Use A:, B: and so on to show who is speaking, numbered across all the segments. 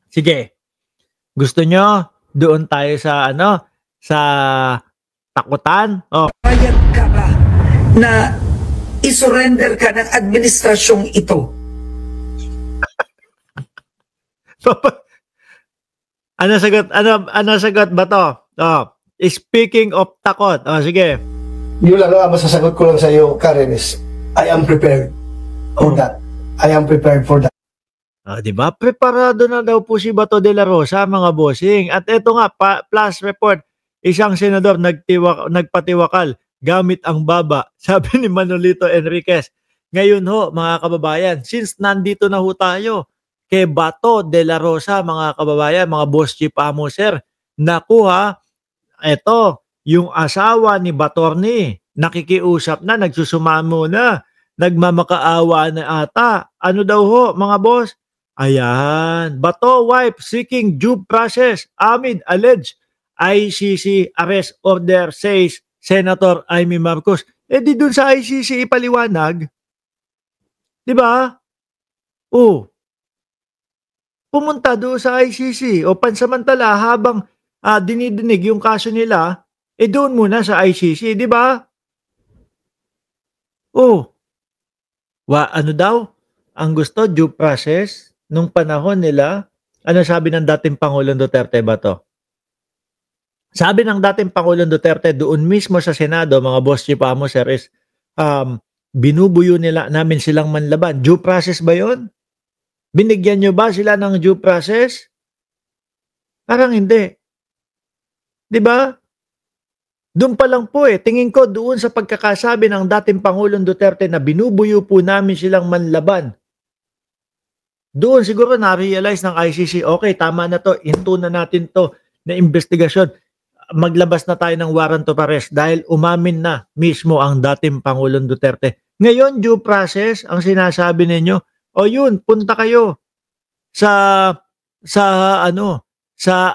A: Sige, gusto nyo doon tayo sa ano, sa takutan? Oh,
B: Bayad ka ba na isurrender ka ng administrasyong ito?
A: ano sagot? Ano sagot ba to? Oh, speaking of takot. Oh, sige.
C: Yun lang ang masasagot ko lang sa iyo, Karen, is I am prepared for that. I am prepared for that.
A: Di ba? Preparado na daw po si Bato de la Rosa, mga bossing. At eto nga, plus report, isang senador nagpatiwakal gamit ang baba, sabi ni Manolito Enriquez. Ngayon ho, mga kababayan, since nandito na ho tayo kay Bato de la Rosa, mga kababayan, mga boss chief amo, sir, nakuha, eto, yung asawa ni Batorni, nakikiusap na, nagsusumamo na, nagmamakaawa na ata. Ano daw ho, mga boss? Ayan, Bato wife seeking due process amid alleged ICC arrest order, says Senator Amy Marcos. Di dun sa ICC ipaliwanag. Di ba? Pumunta doon sa ICC o pansamantala habang dinidinig yung kaso nila, doon muna sa ICC, di ba? Ano daw? Ang gusto, due process? Nung panahon nila, ano sabi ng dating Pangulong Duterte ba to? Sabi ng dating Pangulong Duterte doon mismo sa Senado, mga boss chief amo, sir, is binubuyo namin silang manlaban. Due process ba yon? Binigyan nyo ba sila ng due process? Parang hindi. Di ba? Doon pa lang po tingin ko doon sa pagkakasabi ng dating Pangulong Duterte na binubuyo po namin silang manlaban. Doon siguro na-realize ng ICC, okay, tama na to, into na natin to na investigasyon. Maglabas na tayo ng warrant of arrest dahil umamin na mismo ang dating Pangulong Duterte. Ngayon, due process, ang sinasabi ninyo, yun, punta kayo sa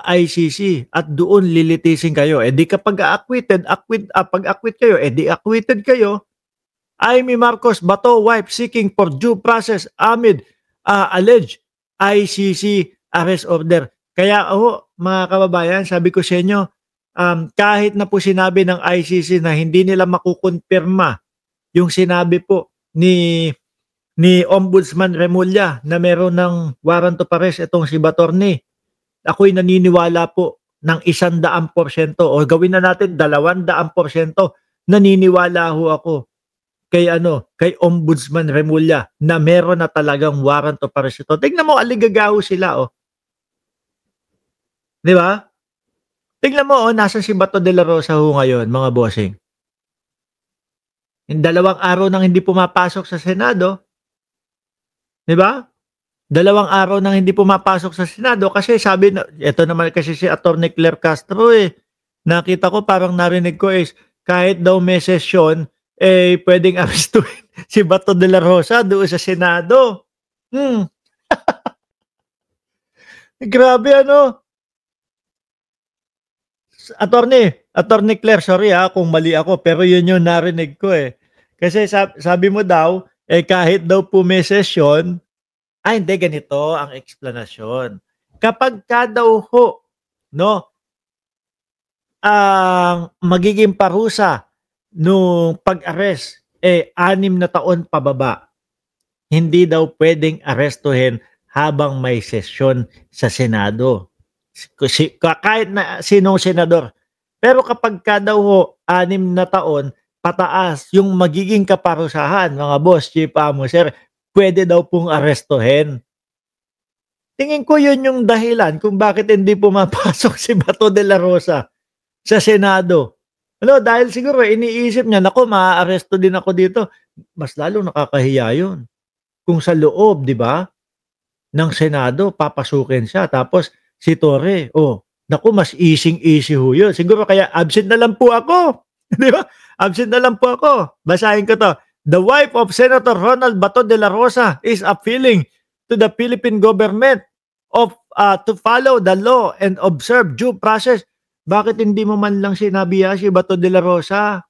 A: ICC at doon lilitisin kayo. Di kapag pag-acquit kayo, di acquitted kayo. Amy Marcos Bato wife seeking for due process amid alleged ICC arrest order. Kaya mga kababayan, sabi ko sa inyo, kahit na po sinabi ng ICC na hindi nila makukonfirma yung sinabi po ni Ombudsman Remulla na meron ng warrant of arrest itong si Batorni, ako'y naniniwala po ng 100% o gawin na natin 200%, naniniwala ho ako kay Ombudsman Remulla na meron na talagang warrant of arrest ito. Tingnan mo, aligagaho sila, Di ba? Tingnan mo, nasa si Bato de la Rosa ho ngayon, mga bossing. Yung 2 araw nang hindi pumapasok sa Senado, di ba? 2 araw nang hindi pumapasok sa Senado kasi sabi na, ito naman kasi si Atty. Claire Castro nakita ko parang narinig ko is kahit daw may session, pwedeng arestuhin si Bato de la Rosa doon sa Senado. Grabe Attorney Claire, sorry kung mali ako, pero yun yung narinig ko Kasi sabi mo daw, kahit daw po may session, hindi, ganito ang explanation. Kapag daw ho, ang magiging parusa nung pag-arrest 6 na taon pababa, hindi daw pwedeng arestuhin habang may sesyon sa Senado. Kahit na sinong senador. Pero kapag daw ho 6 na taon pataas yung magiging kaparusahan, mga boss, chief amo, sir, pwede daw pong arestuhin. Tingin ko yun yung dahilan kung bakit hindi pumapasok si Bato de la Rosa sa Senado. Dahil siguro iniisip niya, naku, maa-aresto din ako dito. Mas lalo nakakahiya yun. Kung sa loob, di ba, ng Senado, papasukin siya. Tapos si Torre, naku, mas easy ho yun. Siguro kaya absent na lang po ako. Di ba? Absent na lang po ako. Basahin ko to. The wife of Senator Ronald Bato de la Rosa is appealing to the Philippine government to follow the law and observe due process. Bakit hindi mo man lang sinabi si Bato de la Rosa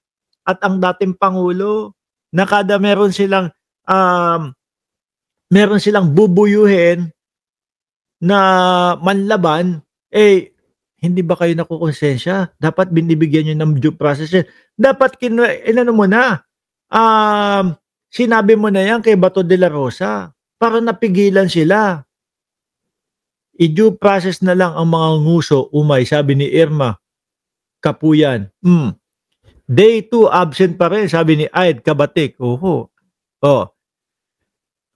A: at ang dating Pangulo na kada meron silang bubuyuhin na manlaban, hindi ba kayo nakukonsensya? Dapat binibigyan nyo ng due process yan. Dapat inano mo na, sinabi mo na yan kay Bato de la Rosa para napigilan sila. I-due process na lang ang mga nguso, umay, sabi ni Irma Kapuyan. Day 2, absent pa rin, sabi ni Aid Kabatik. Oho.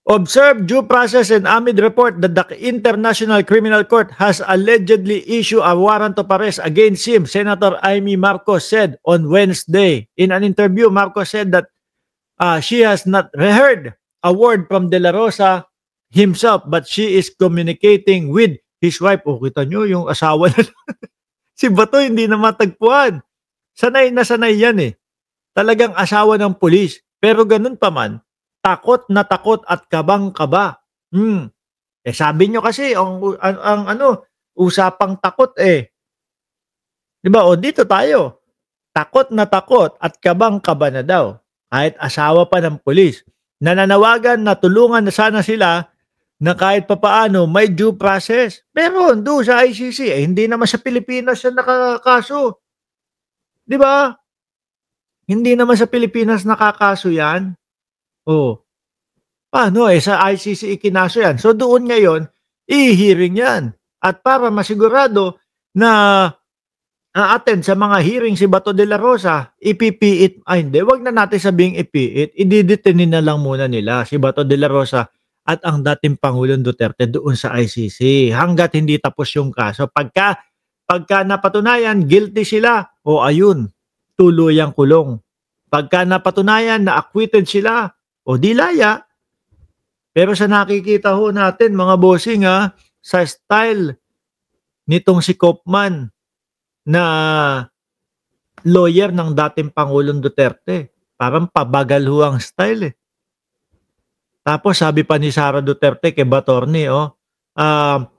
A: Observe due process and amid report that the International Criminal Court has allegedly issued a warrant of arrest against him, Senator Amy Marcos said on Wednesday. In an interview, Marcos said that she has not heard a word from De La Rosa himself, but she is communicating with his wife. Kita nyo, yung asawa na si Bato hindi na matagpuan. Sanay na sanay yan eh. Talagang asawa ng pulis. Pero ganun pa man, takot na takot at kabang-kaba. Sabi nyo kasi, ang usapang takot Diba? Dito tayo. Takot na takot at kabang-kaba na daw. Kahit asawa pa ng pulis. Nananawagan na tulungan na sana sila na kahit papaano may due process. Pero doon sa ICC, hindi naman sa Pilipinas siya nakakaso. Di ba? Hindi naman sa Pilipinas nakakaso yan. Paano sa ICC ikinaso yan? So doon ngayon, i-hearing yan. At para masigurado na attend sa mga hearing si Bato de la Rosa, ipipiit, hindi, wag na natin sabing ipiit, ididetinin na lang muna nila si Bato de la Rosa at ang dating Pangulong Duterte doon sa ICC hanggat hindi tapos yung kaso. Pagka napatunayan, guilty sila, ayun, tuluyang kulong. Pagka napatunayan na acquitted sila, dilaya. Pero sa nakikita ho natin, mga bossing sa style nitong si Kopman na lawyer ng dating Pangulong Duterte, parang pabagal ho ang style Tapos sabi pa ni Sara Duterte kay Batorni,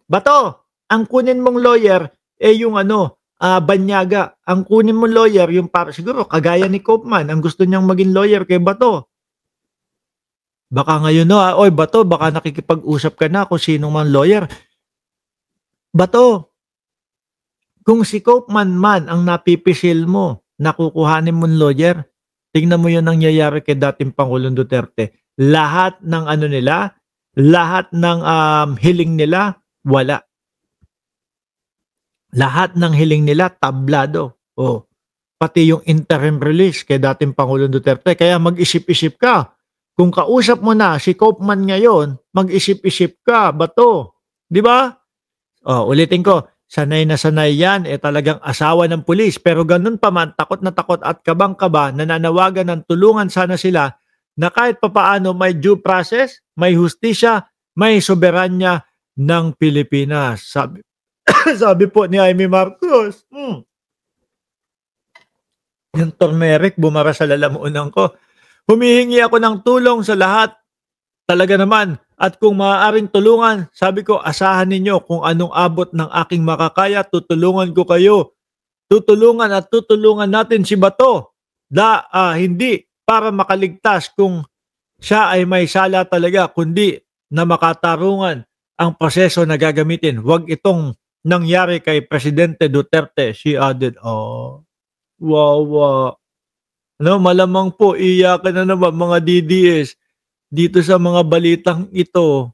A: Bato, ang kunin mong lawyer yung Banyaga. Ang kunin mong lawyer yung para siguro kagaya ni Kopman, ang gusto niyang maging lawyer kay Bato. Baka ngayon Bato, baka nakikipag-usap ka na kung sino man lawyer. Bato, kung si Kopman man ang napipisil mo, nakukuhanin mong lawyer, tingnan mo yun nangyayari kay dating Pangulong Duterte. Lahat ng lahat ng hiling nila, wala. Lahat ng hiling nila, tablado. Pati yung interim release kay dating Pangulong Duterte. Kaya mag-isip-isip ka. Kung kausap mo na si Kopman ngayon, mag-isip-isip ka, Bato. Di ba? Ulitin ko, sanay na sanay yan, talagang asawa ng pulis. Pero ganun pa man, takot na takot at kabang-kaba, nananawagan ng tulungan sana sila na kahit papaano may due process, may hustisya, may soberanya ng Pilipinas. Sabi po ni Amy Marcos. Yung turmeric, bumara sa lalamunan ko. Humihingi ako ng tulong sa lahat. Talaga naman. At kung maaaring tulungan, sabi ko, asahan ninyo kung anong abot ng aking makakaya, tutulungan ko kayo. Tutulungan at tutulungan natin si Bato. Hindi para makaligtas kung siya ay may sala talaga, kundi na makatarungan ang proseso na gagamitin. Huwag itong nangyari kay Presidente Duterte, she added. Wawa. Malamang po, iyakan na naman mga DDS dito sa mga balitang ito.